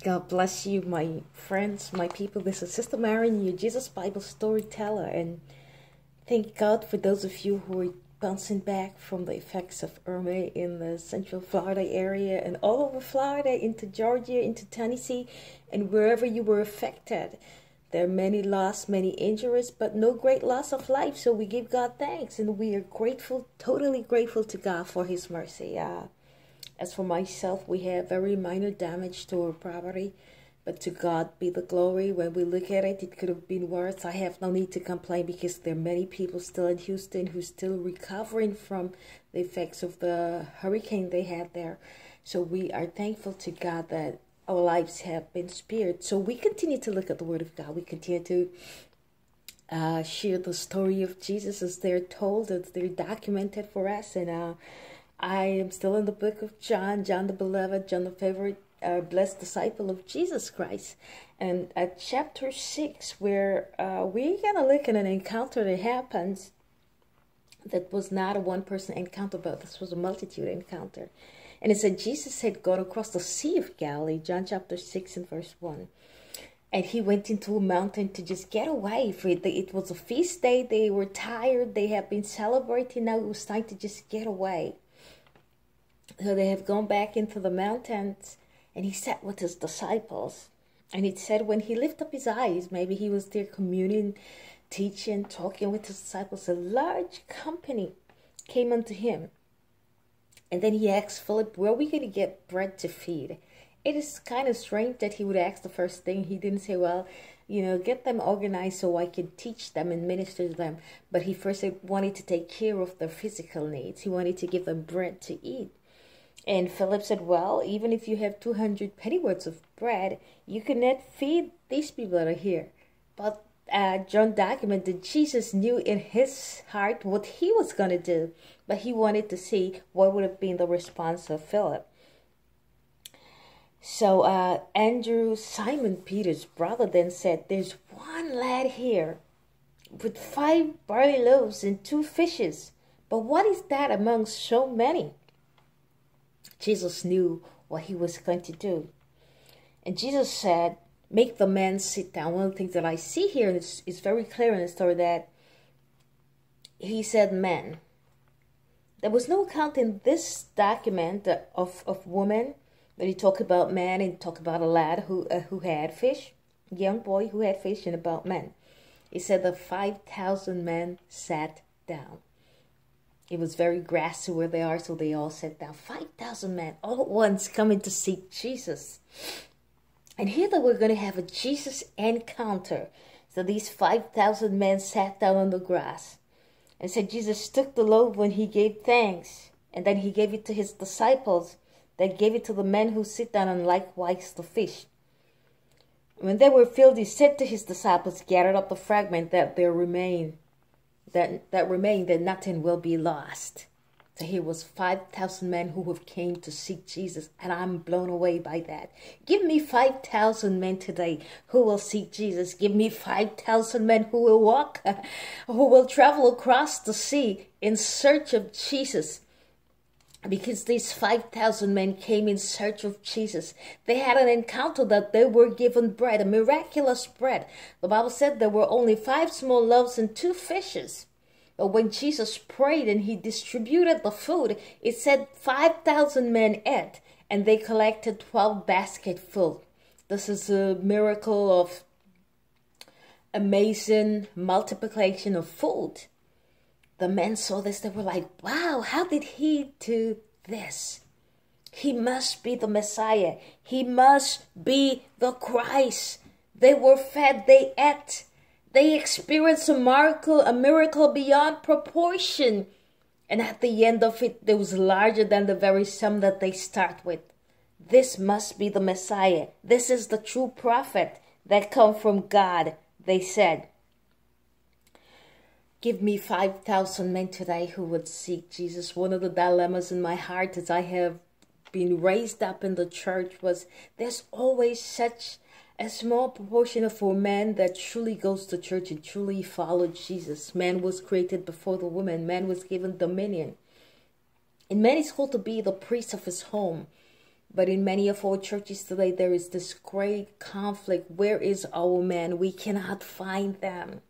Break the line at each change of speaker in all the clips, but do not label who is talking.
God bless you, my friends, my people. This is Sister Marion, your Jesus Bible storyteller, and thank God for those of you who are bouncing back from the effects of Irma in the Central Florida area and all over Florida, into Georgia, into Tennessee, and wherever you were affected. There are many loss, many injuries, but no great loss of life, so we give God thanks, and we are grateful, totally grateful to God for His mercy. As for myself, we have very minor damage to our property, but to God be the glory. When we look at it, it could have been worse. I have no need to complain because there are many people still in Houston who are still recovering from the effects of the hurricane they had there. So we are thankful to God that our lives have been spared. So we continue to look at the Word of God. We continue to share the story of Jesus as they're told, as they're documented for us. And I am still in the book of John, John the Beloved, John the favorite, blessed disciple of Jesus Christ. And at chapter 6, where we're going to look at an encounter that happens that was not a one-person encounter, but this was a multitude encounter. And it said Jesus had gone across the Sea of Galilee, John chapter 6 and verse 1. And he went into a mountain to just get away. It was a feast day. They were tired. They had been celebrating. Now it was time to just get away. So they have gone back into the mountains, and he sat with his disciples. And it said when he lifted up his eyes, maybe he was there communing, teaching, talking with his disciples, a large company came unto him. And then he asked Philip, where are we going to get bread to feed? It is kind of strange that he would ask the first thing. He didn't say, well, get them organized so I can teach them and minister to them. But he first wanted to take care of their physical needs. He wanted to give them bread to eat. And Philip said, well, even if you have 200 pennyworths of bread, you cannot feed these people that are here. But John documented Jesus knew in his heart what he was going to do. But he wanted to see what would have been the response of Philip. So Andrew, Simon Peter's brother, then said, there's one lad here with 5 barley loaves and 2 fishes. But what is that among so many? Jesus knew what he was going to do. And Jesus said, make the men sit down. One of the things that I see here is very clear in the story that he said men. There was no account in this document of women, but he talked about men and talked about a lad who had fish, a young boy who had fish, and about men. He said the 5,000 men sat down. It was very grassy where they are, so they all sat down. 5,000 men all at once coming to seek Jesus. And here that we're going to have a Jesus encounter. So these 5,000 men sat down on the grass. And said Jesus took the loaf when he gave thanks. And then he gave it to his disciples. They gave it to the men who sit down, and likewise the fish. When they were filled, he said to his disciples, gather up the fragment that there remained. That remained, that nothing will be lost. So here was 5,000 men who have came to seek Jesus, and I'm blown away by that. Give me 5,000 men today who will seek Jesus. Give me 5,000 men who will walk, who will travel across the sea in search of Jesus. Because these 5,000 men came in search of Jesus. They had an encounter that they were given bread, a miraculous bread. The Bible said there were only 5 small loaves and 2 fishes. But when Jesus prayed and he distributed the food, it said 5,000 men ate, and they collected 12 baskets full. This is a miracle of amazing multiplication of food. The men saw this, they were like, wow, how did he do this? He must be the Messiah. He must be the Christ. They were fed, they ate. They experienced a miracle beyond proportion. And at the end of it, it was larger than the very sum that they start with. This must be the Messiah. This is the true prophet that come from God, they said. Give me 5,000 men today who would seek Jesus. One of the dilemmas in my heart as I have been raised up in the church was there's always such a small proportion of men that truly goes to church and truly follow Jesus. Man was created before the woman. Man was given dominion. And man is called to be the priest of his home. But in many of our churches today, there is this great conflict. Where is our men? We cannot find them.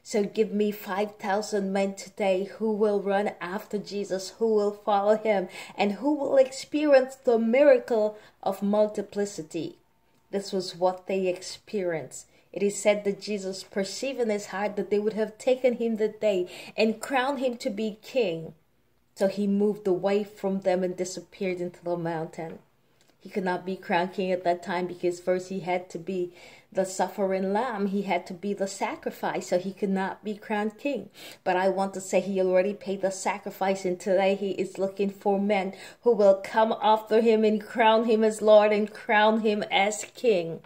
So give me 5,000 men today who will run after Jesus, who will follow him, and who will experience the miracle of multiplicity. This was what they experienced. It is said that Jesus perceived in his heart that they would have taken him that day and crowned him to be king. So he moved away from them and disappeared into the mountain. He could not be crowned king at that time because first he had to be the suffering lamb. He had to be the sacrifice, so he could not be crowned king. But I want to say he already paid the sacrifice, and today he is looking for men who will come after him and crown him as Lord and crown him as king.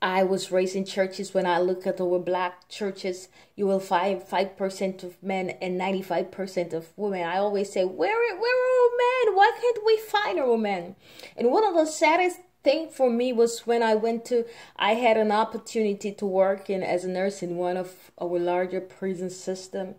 I was raised in churches. When I look at our black churches, you will find 5% of men and 95% of women. I always say, where are our men? Why can't we find our men? And one of the saddest thing for me was when I had an opportunity to work as a nurse in one of our larger prison system.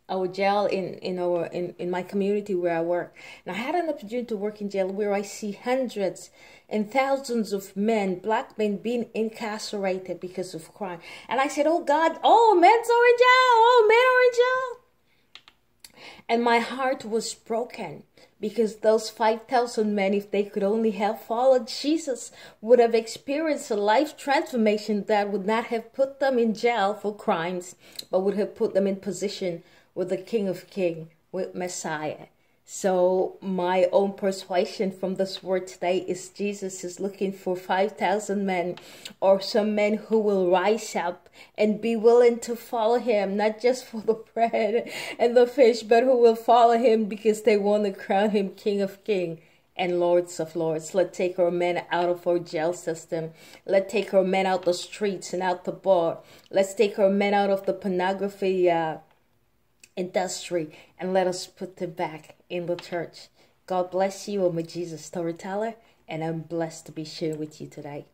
Our jail in my community where I work. And I had an opportunity to work in jail where I see hundreds and thousands of men, black men, being incarcerated because of crime. And I said, oh God, oh, men are in jail, oh, men are in jail. And my heart was broken because those 5,000 men, if they could only have followed Jesus, would have experienced a life transformation that would not have put them in jail for crimes, but would have put them in position with the King of Kings, with Messiah. So my own persuasion from this word today is Jesus is looking for 5,000 men, or some men who will rise up and be willing to follow him, not just for the bread and the fish, but who will follow him because they want to crown him King of Kings and Lords of Lords. Let's take our men out of our jail system. Let's take our men out the streets and out the bar. Let's take our men out of the pornography industry and let us put them back in the church. God bless you. I'm a Jesus storyteller, and I'm blessed to be sharing with you today.